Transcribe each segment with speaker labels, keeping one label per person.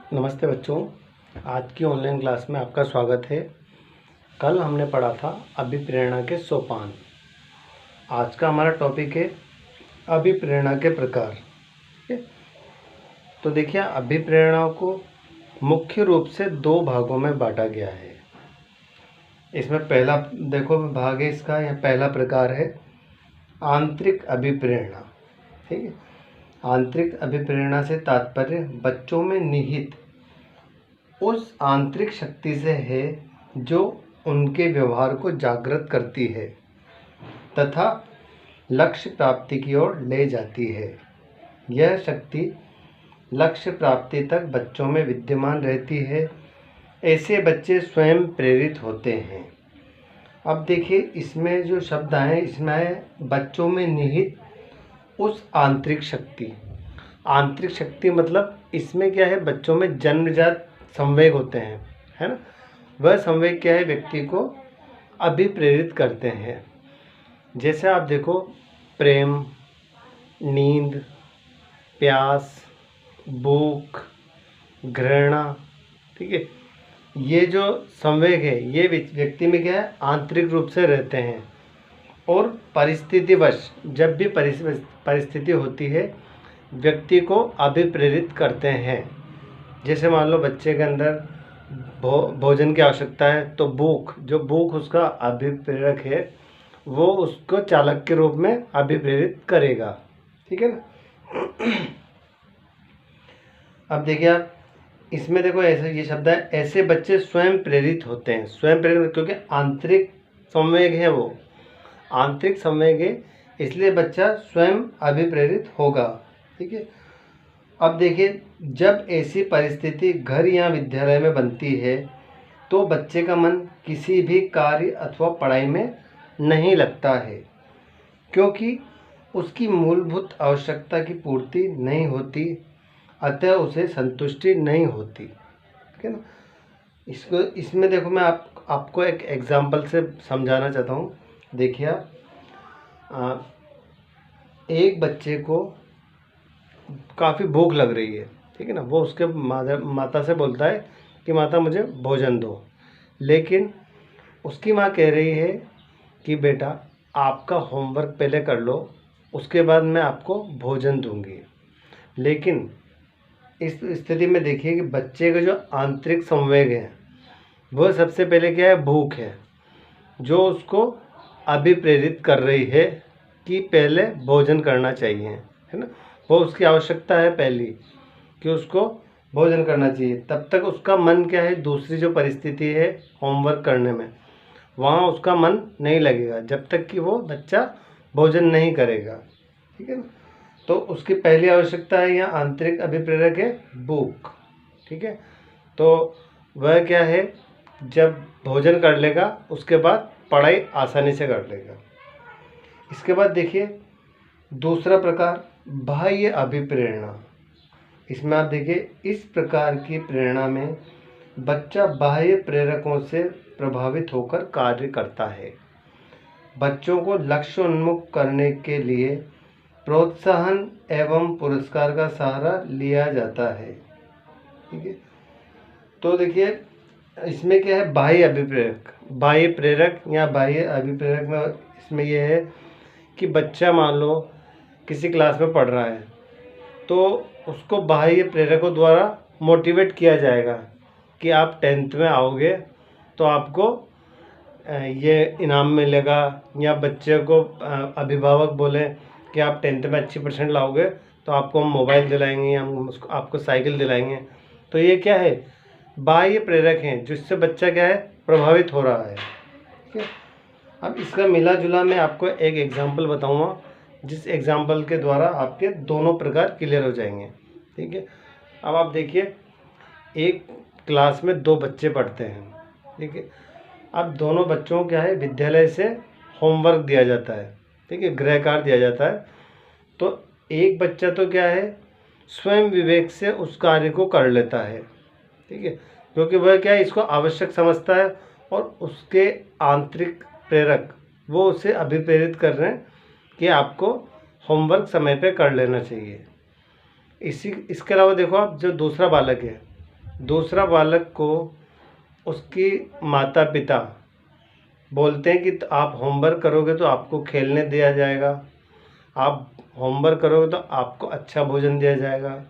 Speaker 1: नमस्ते बच्चों, आज की ऑनलाइन क्लास में आपका स्वागत है। कल हमने पढ़ा था अभिप्रेरणा के सोपान। आज का हमारा टॉपिक है अभिप्रेरणा के प्रकार। ठीक है, तो देखिए अभिप्रेरणा को मुख्य रूप से दो भागों में बांटा गया है। इसमें पहला देखो भाग है इसका, यह पहला प्रकार है आंतरिक अभिप्रेरणा। ठीक है, आंतरिक अभिप्रेरणा से तात्पर्य बच्चों में निहित उस आंतरिक शक्ति से है जो उनके व्यवहार को जागृत करती है तथा लक्ष्य प्राप्ति की ओर ले जाती है। यह शक्ति लक्ष्य प्राप्ति तक बच्चों में विद्यमान रहती है। ऐसे बच्चे स्वयं प्रेरित होते हैं। अब देखिए इसमें जो शब्द आए इसमें है बच्चों में निहित उस आंतरिक शक्ति। आंतरिक शक्ति मतलब इसमें क्या है, बच्चों में जन्मजात संवेग होते हैं, है ना। वह संवेग क्या है, व्यक्ति को अभिप्रेरित करते हैं। जैसे आप देखो प्रेम, नींद, प्यास, भूख, घृणा, ठीक है, ये जो संवेग है ये व्यक्ति में क्या है, आंतरिक रूप से रहते हैं। और परिस्थितिवश जब भी परिस्थिति होती है व्यक्ति को अभिप्रेरित करते हैं। जैसे मान लो बच्चे के अंदर भोजन की आवश्यकता है तो भूख उसका अभिप्रेरक है, वो उसको चालक के रूप में अभिप्रेरित करेगा। ठीक है ना। अब देखिए आप इसमें देखो ऐसे ये शब्द है, ऐसे बच्चे स्वयं प्रेरित होते हैं। स्वयं प्रेरित क्योंकि आंतरिक संवेग है, वो आंतरिक संवेग है, इसलिए बच्चा स्वयं अभिप्रेरित होगा। ठीक है, अब देखिए जब ऐसी परिस्थिति घर या विद्यालय में बनती है तो बच्चे का मन किसी भी कार्य अथवा पढ़ाई में नहीं लगता है, क्योंकि उसकी मूलभूत आवश्यकता की पूर्ति नहीं होती, अतः उसे संतुष्टि नहीं होती। ठीक है ना। इसमें देखो मैं आपको एक एग्जाम्पल से समझाना चाहता हूँ। देखिए आप एक बच्चे को काफ़ी भूख लग रही है, ठीक है ना। वो उसके माता से बोलता है कि माता मुझे भोजन दो, लेकिन उसकी माँ कह रही है कि बेटा आपका होमवर्क पहले कर लो, उसके बाद मैं आपको भोजन दूंगी। लेकिन इस स्थिति में देखिए कि बच्चे का जो आंतरिक संवेग है वह सबसे पहले क्या है, भूख है, जो उसको अभिप्रेरित कर रही है कि पहले भोजन करना चाहिए, है ना। वो उसकी आवश्यकता है पहली कि उसको भोजन करना चाहिए। तब तक उसका मन क्या है, दूसरी जो परिस्थिति है होमवर्क करने में, वहाँ उसका मन नहीं लगेगा जब तक कि वो बच्चा भोजन नहीं करेगा। ठीक है ना। तो उसकी पहली आवश्यकता है यहाँ आंतरिक अभिप्रेरक है भूख। ठीक है, तो वह क्या है, जब भोजन कर लेगा उसके बाद पढ़ाई आसानी से कर लेगा। इसके बाद देखिए दूसरा प्रकार बाह्य अभिप्रेरणा। इसमें आप देखिए इस प्रकार की प्रेरणा में बच्चा बाह्य प्रेरकों से प्रभावित होकर कार्य करता है। बच्चों को लक्ष्य उन्मुख करने के लिए प्रोत्साहन एवं पुरस्कार का सहारा लिया जाता है। ठीक है, तो देखिए इसमें क्या है, बाह्य अभिप्रेरक, बाह्य प्रेरक या बाह्य अभिप्रेरक में इसमें यह है कि बच्चा मान लो किसी क्लास में पढ़ रहा है तो उसको बाह्य प्रेरकों द्वारा मोटिवेट किया जाएगा कि आप 10th में आओगे तो आपको ये इनाम मिलेगा, या बच्चे को अभिभावक बोले कि आप 10th में अच्छी परसेंट लाओगे तो आपको हम मोबाइल दिलाएंगे या हम आपको साइकिल दिलाएंगे। तो ये क्या है, बाह्य प्रेरक हैं जिससे बच्चा क्या है, प्रभावित हो रहा है। ठीक है, अब इसका मिला जुला मैं आपको एक एग्जांपल बताऊंगा, जिस एग्जांपल के द्वारा आपके दोनों प्रकार क्लियर हो जाएंगे। ठीक है, अब आप देखिए एक क्लास में दो बच्चे पढ़ते हैं। ठीक है, अब दोनों बच्चों क्या है, विद्यालय से होमवर्क दिया जाता है, ठीक है, गृह कार्य दिया जाता है। तो एक बच्चा तो क्या है, स्वयं विवेक से उस कार्य को कर लेता है, ठीक है, क्योंकि वह क्या है, इसको आवश्यक समझता है और उसके आंतरिक प्रेरक वो उसे अभिप्रेरित कर रहे हैं कि आपको होमवर्क समय पे कर लेना चाहिए। इसके अलावा देखो आप जो दूसरा बालक है दूसरा बालक को उसकी माता पिता बोलते हैं कि आप होमवर्क करोगे तो आपको खेलने दिया जाएगा, आप होमवर्क करोगे तो आपको अच्छा भोजन दिया जाएगा।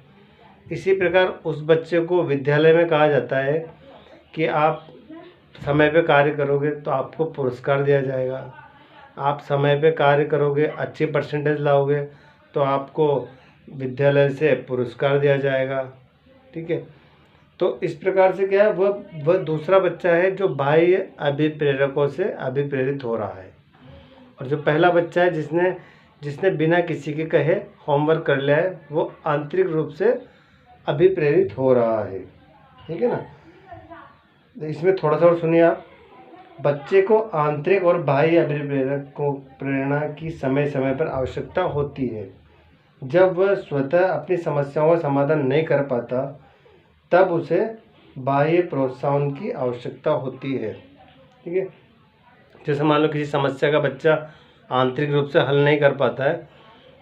Speaker 1: इसी प्रकार उस बच्चे को विद्यालय में कहा जाता है कि आप समय पे कार्य करोगे तो आपको पुरस्कार दिया जाएगा, आप समय पे कार्य करोगे, अच्छी परसेंटेज लाओगे तो आपको विद्यालय से पुरस्कार दिया जाएगा। ठीक है, तो इस प्रकार से क्या है, वह दूसरा बच्चा है जो बाह्य अभिप्रेरकों से अभिप्रेरित हो रहा है, और जो पहला बच्चा है जिसने बिना किसी के कहे होमवर्क कर लिया है, वो आंतरिक रूप से अभिप्रेरित हो रहा है। ठीक है ना। इसमें थोड़ा सा और सुनिए आप। बच्चे को आंतरिक और बाह्य अभिप्रेरक को प्रेरणा की समय समय पर आवश्यकता होती है। जब वह स्वतः अपनी समस्याओं का समाधान नहीं कर पाता तब उसे बाह्य प्रोत्साहन की आवश्यकता होती है। ठीक है, जैसे मान लो किसी समस्या का बच्चा आंतरिक रूप से हल नहीं कर पाता है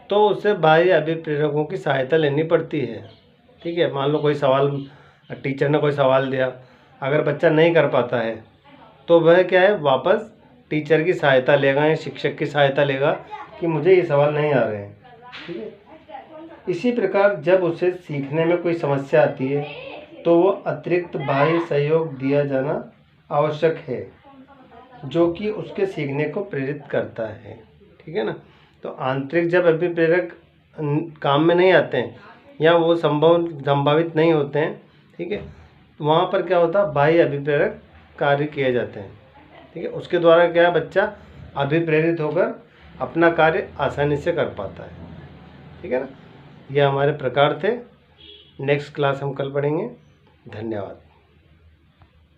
Speaker 1: तो उसे बाह्य अभिप्रेरकों की सहायता लेनी पड़ती है। ठीक है, मान लो कोई सवाल, टीचर ने कोई सवाल दिया, अगर बच्चा नहीं कर पाता है तो वह क्या है, वापस टीचर की सहायता लेगा या शिक्षक की सहायता लेगा कि मुझे ये सवाल नहीं आ रहे हैं। ठीक है, इसी प्रकार जब उसे सीखने में कोई समस्या आती है तो वो अतिरिक्त बाह्य सहयोग दिया जाना आवश्यक है, जो कि उसके सीखने को प्रेरित करता है। ठीक है ना। तो आंतरिक जब अभिप्रेरक काम में नहीं आते हैं या वो संभावित नहीं होते हैं, ठीक है, तो वहाँ पर क्या होता है, बाह्य अभिप्रेरक कार्य किए जाते हैं। ठीक है, उसके द्वारा क्या है, बच्चा अभिप्रेरित होकर अपना कार्य आसानी से कर पाता है। ठीक है ना। ये हमारे प्रकार थे। नेक्स्ट क्लास हम कल पढ़ेंगे। धन्यवाद।